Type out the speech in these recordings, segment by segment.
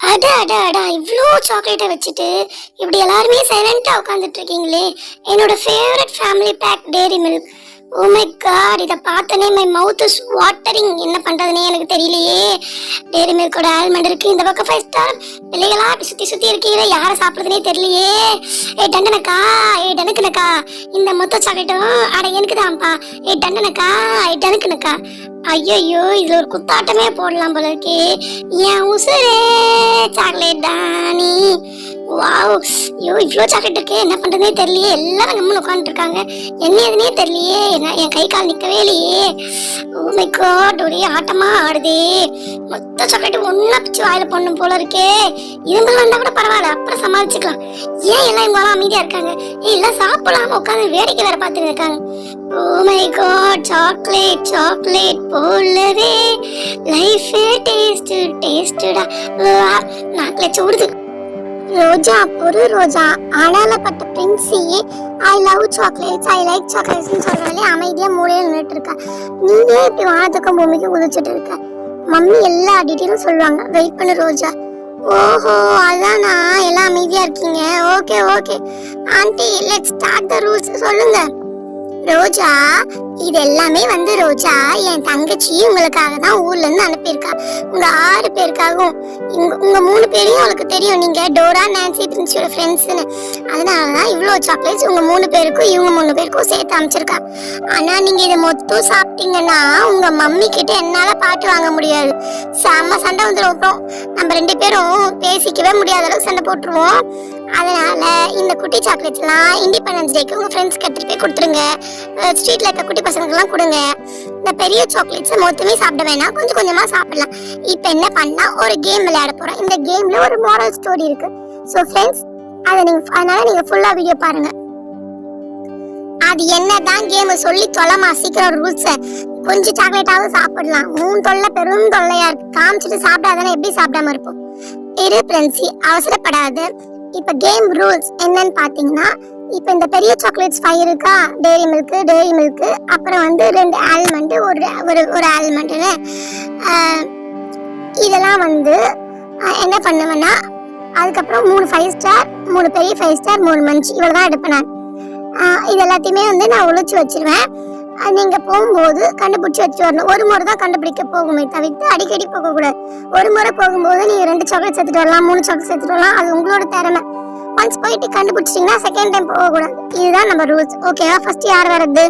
அட அட அடா இவ்வளோ சாக்லேட்டை வச்சுட்டு இப்படி எல்லாருமே சைலண்டா உட்காந்துட்டு இருக்கீங்களே. என்னோட favourite family pack dairy milk. Oh my god, இதை பார்த்தனே மை மவுத் இஸ் வாட்டரிங். என்ன பண்றதுனே எனக்கு தெரியலையே. டேரி மில்கோட ஆல்மண்ட் இருக்கு, இந்த பக்கம் 5 ஸ்டார். பிள்ளைகளா அப்படி சுத்தி சுத்தி இருக்கீங்களே, யாரை சாப்பிடுறதுனே தெரியலையே. டண்டனக்கா, டனுக்குனக்கா, இந்த மொத்த சாக்லேட்டும் அட எனக்கு தான்ப்பா. டண்டனக்கா, டனுக்குனக்கா. ஐயோ, இதுல ஒரு குத்தாட்டமே போடலாம் போல இருக்கே. என் உசுரே சாக்லேட் தானி. வாவ், ஐயோ இவ்வளோ சாக்லேட் இருக்கே, என்ன பண்றதுனே தெரியலையே. எல்லாரும் கம்முன்னு உட்காந்துட்டு இருக்காங்க, என்ன எதுனே தெரியலையே. என்ன என் கை கால் நிக்கவே இல்லையே. ஓ மை காட், ஒரே ஆட்டமா ஆடுதே. மொத்த சாக்லேட் ஒன்னா பிச்சு வாயில போடணும் போல இருக்கே. இரும்பு வந்தா கூட பரவாயில்ல, அப்புறம் சமாளிச்சுக்கலாம். ஏன் எல்லாம் இவங்க அமைதியா இருக்காங்க? எல்லாம் சாப்பிடலாம உட்காந்து வேடிக்கை வேற பார்த்துட்டு இருக்காங்க. Oh my God, chocolate chocolate போலவே லைஃபே டேஸ்டடா. நாக்குல சூடுது. ரோஜா பொறு ரோஜா, ஆனாலப்பட்ட பிரின்சியே I love chocolates, I like சாக்லேட்ஸ்னு சொல்றாலே அமைதியா மூலையில நின்றுட்டு இருக்கா. நீயே இப்படி வானத்துக்கும் பூமிக்கும் குதிச்சுட்டு இருக்க. மம்மி எல்லா டீட்டெயிலும் சொல்லுவாங்க, வெயிட் பண்ணு ரோஜா. ஓஹோ அதானா, எல்லாம் அமைதியா இருக்கீங்க. Okay okay aunty, let's start the rules. சொல்லுங்க ரோஜா. இது எல்லாமே வந்து ரோஜா என் தங்கச்சி உங்களுக்காக தான் ஊர்ல இருந்து அனுப்பியிருக்கா. உங்க 6 பேருக்காகவும். உங்க 3 பேரையும் அவளுக்கு தெரியும், நீங்க டோரா நான்சி பிரின்சியோட ஃப்ரெண்ட்ஸ்னு. அதனாலதான் இவ்வளோ சாக்லேட்ஸ் உங்க 3 பேருக்கும் இவங்க 3 பேருக்கும் சேர்த்து அமைச்சிருக்கா. ஆனா நீங்க இதை மொத்தம் சாப்பிட்டீங்கன்னா உங்க மம்மி கிட்ட என்னால பாட்டு வாங்க முடியாது. செம்ம சண்டை வந்துடும். நம்ம 2 பேரும் பேசிக்கவே முடியாத அளவுக்கு சண்டை போட்டுருவோம். அதனால இந்த குட்டி சாக்லேட்ஸ் எல்லாம் இண்டிபெண்டன்ஸ் டேக்கு உங்க ஃப்ரெண்ட்ஸ்க்கு எடுத்துட்டு போய் கொடுத்துருங்க. ஸ்ட்ரீட்ல இருக்க குட்டி பசங்களுக்குலாம் கொடுங்க. இந்த பெரிய சாக்லேட்ஸை மொத்தமே சாப்பிட வேணாம், கொஞ்சம் கொஞ்சமா சாப்பிடலாம். இப்போ என்ன பண்ணா, ஒரு கேம் விளையாட போறோம். இந்த கேம்ல ஒரு மாரல் ஸ்டோரி இருக்கு. ஸோ ஃப்ரெண்ட்ஸ், அதனால நீங்க ஃபுல்லா வீடியோ பாருங்க. அது என்னதான் கேம் சொல்லி தொலைமா சீக்கிரம் ரூல்ஸை. கொஞ்சம் சாக்லேட்டாவது சாப்பிடலாம். 3 தொல்லை பெரும் தொல்லையா இருக்கு. காமிச்சிட்டு சாப்பிடாதானே எப்படி சாப்பிடாம இருப்போம். இரு பிரின்சி, அவசரப்படாது. இப்ப கேம் ரூல்ஸ் என்னன்னு பாத்தீங்கன்னா, இப்ப இந்த பெரிய சாக்லேட்ஸ் 5 இருக்கா, டேரி மில்க், அப்புறம் வந்து 2 ஆல்மண்ட், ஒரு ஆல்மண்ட்னு இதெல்லாம் வந்து என்ன பண்ணுவேன்னா, அதுக்கப்புறம் 3 5 ஸ்டார், 3 பெரிய 5 ஸ்டார், 3 மஞ்ச், இவ்வளவுதான் எடுப்பேன் நான். இது எல்லாத்தையுமே வந்து நான் ஒளிச்சு வச்சிருவேன். நீங்க போகும்போது கண்டுபிடிச்சு வச்சு வரணும். ஒரு முறை தான் கண்டுபிடிக்க போகுமே தவிர்த்து அடிக்கடி போக கூடாது. ஒரு முறை போகும்போது நீங்க 2 சாக்லேட் எடுத்துட்டு வரலாம், 3 சாக்லேட் எடுத்துட்டு வரலாம். அது உங்களோட திறமை. ஒன்ஸ் போயிட்டு கண்டுபிடிச்சிட்டீங்கன்னா செகண்ட் டைம் போக கூடாது. இதுதான் நம்ம ரூல்ஸ். ஓகேவா? ஃபர்ஸ்ட் யார் வரது?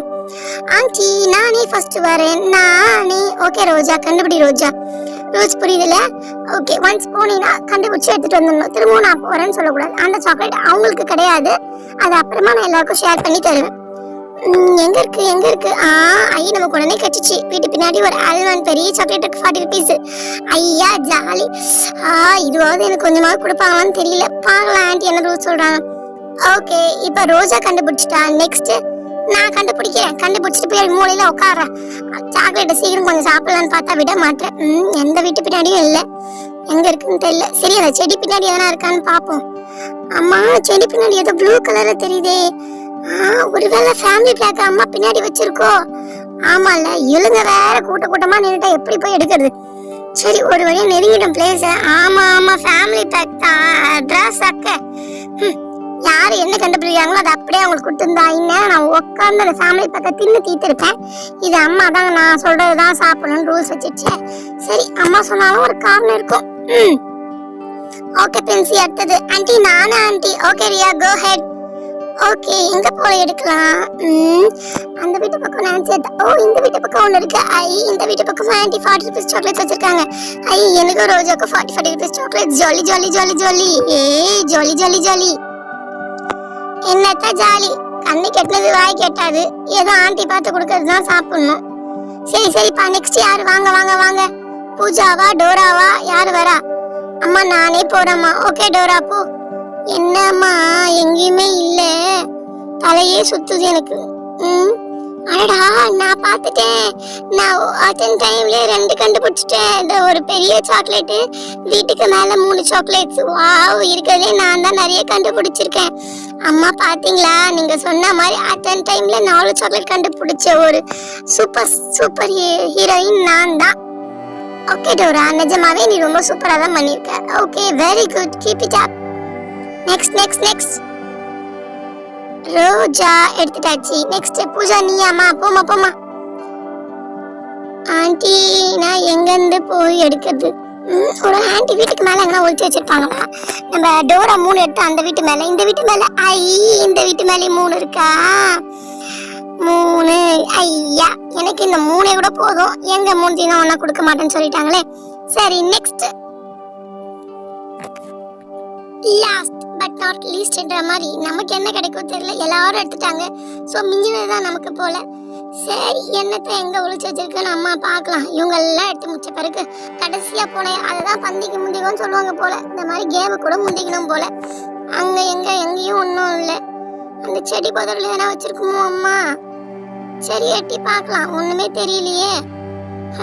ஆண்டி, நானே ஃபர்ஸ்ட் வரேன். நானே. ஓகே ரோஜா, கண்டுபிடி ரோஜா. ரூல்ஸ் புரியுதுல? ஓகே, ஒன்ஸ் போனீங்கன்னா கண்டுபிடிச்சு எடுத்துட்டு வந்துடணும். திரும்பவும் நான் போறேன்னு சொல்லக்கூடாது. அந்த சாக்லேட் அவங்களுக்கு கிடையாது, அது அப்புறமா நான் எல்லாருக்கும் ஷேர் பண்ணி தருவேன். எங்க இருக்கு? நமக்கு உடனே கட்டிச்சு. வீட்டு பின்னாடி ஒரு ஆல்மண்ட் பெரிய சாக்லேட் இருக்கு, 40 ருபீஸ். ஐயா ஜாலி. இதுவாவது எனக்கு கொஞ்சமாவது கொடுப்பாங்களான்னு தெரியல. பார்க்கலாம் ஆண்டி என்ன ரூல்ஸ் சொல்றாங்க. ஓகே, இப்ப ரோஜா கண்டுபிடிச்சிட்டா. நெக்ஸ்ட் நான் கண்டுபிடிக்கிறேன். கண்டுபிடிச்சிட்டு போய் மூலையில உட்காடுறேன். சாக்லேட்டை சீக்கிரம் கொஞ்சம் சாப்பிடலான்னு பார்த்தா விட மாட்டேன். எந்த வீட்டு பின்னாடியும் இல்லை, எங்க இருக்குன்னு தெரியல. சரி, அந்த செடி பின்னாடி எதனா இருக்கான்னு பாப்போம். அம்மா, செடி பின்னாடி ஏதோ ப்ளூ கலர்ல தெரியுதே. ஒருவேளை ஃபேமிலி பேக் அம்மா பின்னாடி வச்சிருக்கோ? ஆமால, இழுங்க வேற கூட்டமா நின்னுட்டா எப்படி போய் எடுக்கிறது? சரி, ஒரு வழியா நெருங்கிடும் பிளேஸ். ஆமா, ஃபேமிலி பேக் தான். அட்ரஸ் அக்க. யாரு என்ன கண்டுபிடிக்கிறாங்களோ அதை அப்படியே அவங்களுக்கு கொடுத்துருந்தா இன்னும் நான் உட்காந்து அந்த ஃபேமிலி பேக்கை தின்னு தீர்த்திருப்பேன். இது அம்மா தான் நான் சொல்றதுதான் சாப்பிடணும்னு ரூல்ஸ் வச்சிருச்சு. சரி, அம்மா சொன்னாலும் ஒரு காரணம் இருக்கும். ஓகே பிரின்சி, அடுத்தது ஆண்டி. நானே ஆண்டி. ஓகே ரியா, கோ ஹெட். ஓகே, எங்க போய் எடுக்கலாம்? அந்த வீட்டு பக்கம் நான்சி. இந்த வீட்டு பக்கம் ஒண்ணு இருக்கு. இந்த வீட்டு பக்கம் ஆண்டி 40 ருபீஸ் சாக்லேட் வச்சிருக்காங்க. எனக்கு ரோஜாக்கு 40 rupees chocolate. Jolly jolly jolly jolly. Jolly jolly jolly. என்னத்த ஜாலி? கண்ணு கெட்டது வாய் கெட்டாது. ஏதோ ஆண்டி பார்த்து கொடுக்கறதுதான் சாப்பிடணும். சரிப்பா, நெக்ஸ்ட் யாரு? வாங்க. பூஜாவா டோராவா, யாரு வரா? அம்மா நானே போறேம்மா. ஓகே டோரா போ. என்னம்மா எங்கேயுமே இல்ல, தலையே சுத்துது எனக்கு. அடடா, நான் பார்த்துட்டேன். நான் அட்டன் டைம்ல 2 கண்டுபிடிச்சிட்டேன். ஒரு பெரிய சாக்லேட்டு, வீட்டுக்கு மேல 3 சாக்லேட்ஸ். வாவ், இருக்கிறதே நான் தான் நிறைய கண்டுபிடிச்சிருக்கேன். அம்மா பாத்தீங்களா, நீங்க சொன்ன மாதிரி அட்டன் டைம்ல 4 சாக்லேட் கண்டுபிடிச்ச ஒரு சூப்பர் ஹீரோயின் நான் தான். ஓகே டோரா, நிஜமாவே நீ ரொம்ப சூப்பரா தான் பண்ணிருக்க. Okay, very good, keep it up. Next next next. Roja எடுத்துட்டாச்சு. நெக்ஸ்ட் பூஜா, நீயாமா? போமா போமா. ஆண்டி, நான் எங்க இருந்து போய் எடுக்கிறது? ஒரு ஆண்டி வீட்டுக்கு மேல எங்கன்னா ஒழிச்சு வச்சிருப்பாங்களா? நம்ம டோரா 3 எடுத்து அந்த வீட்டு மேல, இந்த வீட்டு மேல, இந்த வீட்டு மேலே 3 இருக்கா? 3. ஐயா, எனக்கு இந்த 3 கூட போதும். எங்க 3 ஒன்னா கொடுக்க மாட்டேன்னு சொல்லிட்டாங்களே. சரி, நெக்ஸ்ட். லாஸ்ட் பட் நாட் லீஸ்ட்ன்ற மாதிரி நமக்கு என்ன கிடைக்கும் தெரியல, எல்லாரும் எடுத்துட்டாங்க. ஸோ மிஞ்சினதுதான் நமக்கு போல. சரி, என்னத்தை எங்க ஒழிச்சு வச்சிருக்குன்னு அம்மா பார்க்கலாம். இவங்க எல்லாம் எடுத்து முடிச்ச பிறகு கடைசியா போனேன், அதுதான் பந்திக்கு முந்திக்கும்னு சொல்லுவாங்க போல. இந்த மாதிரி கேமு கூட முந்திக்கணும் போல. அங்க எங்கேயும் ஒன்றும் இல்லை. அந்த செடி புதர்ல எதனா வச்சிருக்குமோ அம்மா? சரி, எட்டி பார்க்கலாம். ஒண்ணுமே தெரியலையே.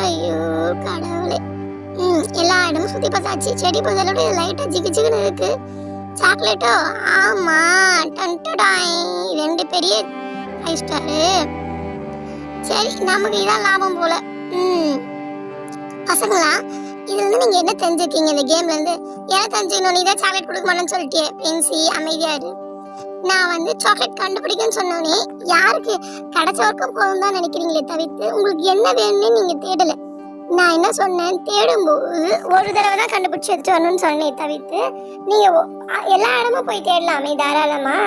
ஐயோ கடவுளே. எல்லா இடமும் சுத்தி பார்த்தாச்சு. செடி புதலோட லைட்டா ஜிகு ஜிகுன்னு இருக்கு. சாக்லேட்டோ? ஆமா, டன்டடாய் 2 பெரிய 5 ஸ்டாரு. சரி, நமக்கு இதான் லாபம் போல. பசங்களா, இதுல இருந்து நீங்க என்ன தெரிஞ்சுக்கீங்க? இந்த கேம்ல இருந்து என்ன தெரிஞ்சுக்கணும்? நீ தான் சாக்லேட் கொடுக்க மாட்டேன்னு சொல்லிட்டியே. பென்சி, அமைதியா இரு. நான் வந்து சாக்லேட் கண்டுபிடிக்கன்னு சொன்னோன்னே யாருக்கு கிடைச்ச வரைக்கும் போதும் தான் நினைக்கிறீங்களே தவிர்த்து உங்களுக்கு என்ன வேணும்னு நீங்க தேடல. நான் என்ன சொன்னேன், தேடும்போது ஒரு தடவை தான் கண்டுபிடிச்சு எடுத்து வரணும்னு சொன்னேன் தவிர்த்து நீங்க எல்லா இடமும் போய் தேடலாமே தாராளமா.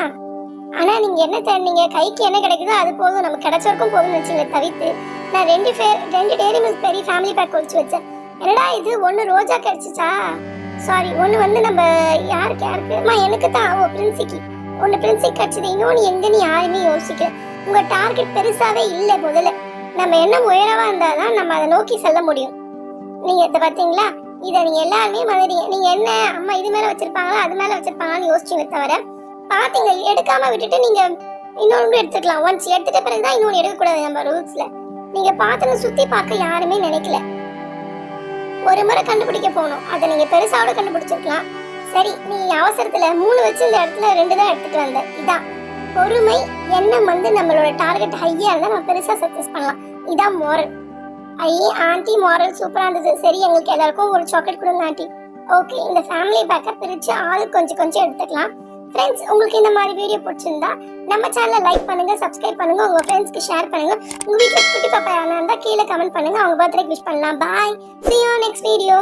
ஆனா நீங்க என்ன தேடினீங்க? கைக்கு என்ன கிடைக்குதோ அது போதும், நமக்கு கிடைச்ச வரைக்கும் போதும்னு வச்சுங்க தவிர்த்து. நான் 2 டேரி மில்க் பெரிய ஃபேமிலி பேக் ஒழிச்சு வச்சேன். என்னடா இது, 1 ரோஜா கிடைச்சிச்சா? சாரி, 1 வந்து நம்ம யாருக்கு எனக்கு தான் பிரின்சிக்கு 1 பிரின்சிக்கு கிடைச்சது. இன்னொன்று எங்கன்னு யாருமே யோசிக்கல. உங்க டார்கெட் பெருசாவே இல்லை. முதல்ல நம்ம என்ன உயரவா இருந்தாதான் நம்ம அதை நோக்கி செல்ல முடியும். நீங்க இதை பாத்தீங்களா? இதை நீங்க எல்லாருமே மறந்துட்டீங்க. நீங்க என்ன அம்மா இது மேல வச்சிருப்பாங்களா அது மேல வச்சிருப்பாங்களான்னு யோசிச்சீங்க தவிர பாத்தீங்க எடுக்காம விட்டுட்டு நீங்க இன்னொன்று எடுத்துக்கலாம். ஒன்ஸ் எடுத்துட்ட பிறகுதான் இன்னொன்று எடுக்கக்கூடாது நம்ம ரூல்ஸ்ல. நீங்க பார்த்துன்னு சுத்தி பார்க்க யாருமே நினைக்கல. ஒரு முறை கண்டுபிடிக்க போகணும். அதை நீங்க பெருசாவோட கண்டுபிடிச்சிருக்கலாம். சரி, நீ அவசரத்துல 3 வச்சு இந்த இடத்துல 2 தான் எடுத்துட்டு வந்த. இதான் பொறுமை. எண்ணம் வந்து நம்மளோட டார்கெட் ஹையா இருந்தா நம்ம பெருசா சக்சஸ் பண்ணலாம். இதான் மோரல். ஆண்டி மோரல் சூப்பரா இருந்தது. சரி, எங்களுக்கு எல்லாருக்கும் ஒரு சாக்லேட் கொடுங்க ஆண்டி. ஓகே, இந்த ஃபேமிலி பேக்கை பிரிச்சு ஆளுக்கு கொஞ்சம் கொஞ்சம் எடுத்துக்கலாம். ஃப்ரெண்ட்ஸ், உங்களுக்கு இந்த மாதிரி வீடியோ பிடிச்சிருந்தா நம்ம சேனலை லைக் பண்ணுங்க, சப்ஸ்கிரைப் பண்ணுங்க, உங்க ஃப்ரெண்ட்ஸ்க்கு ஷேர் பண்ணுங்க. உங்க வீட்டுல குட்டி பாப்பா யாரா இருந்தா கீழே கமெண்ட் பண்ணுங்க. அவங்க பர்த்டேக்கு விஷ் பண்ணலாம். பாய், see you next video.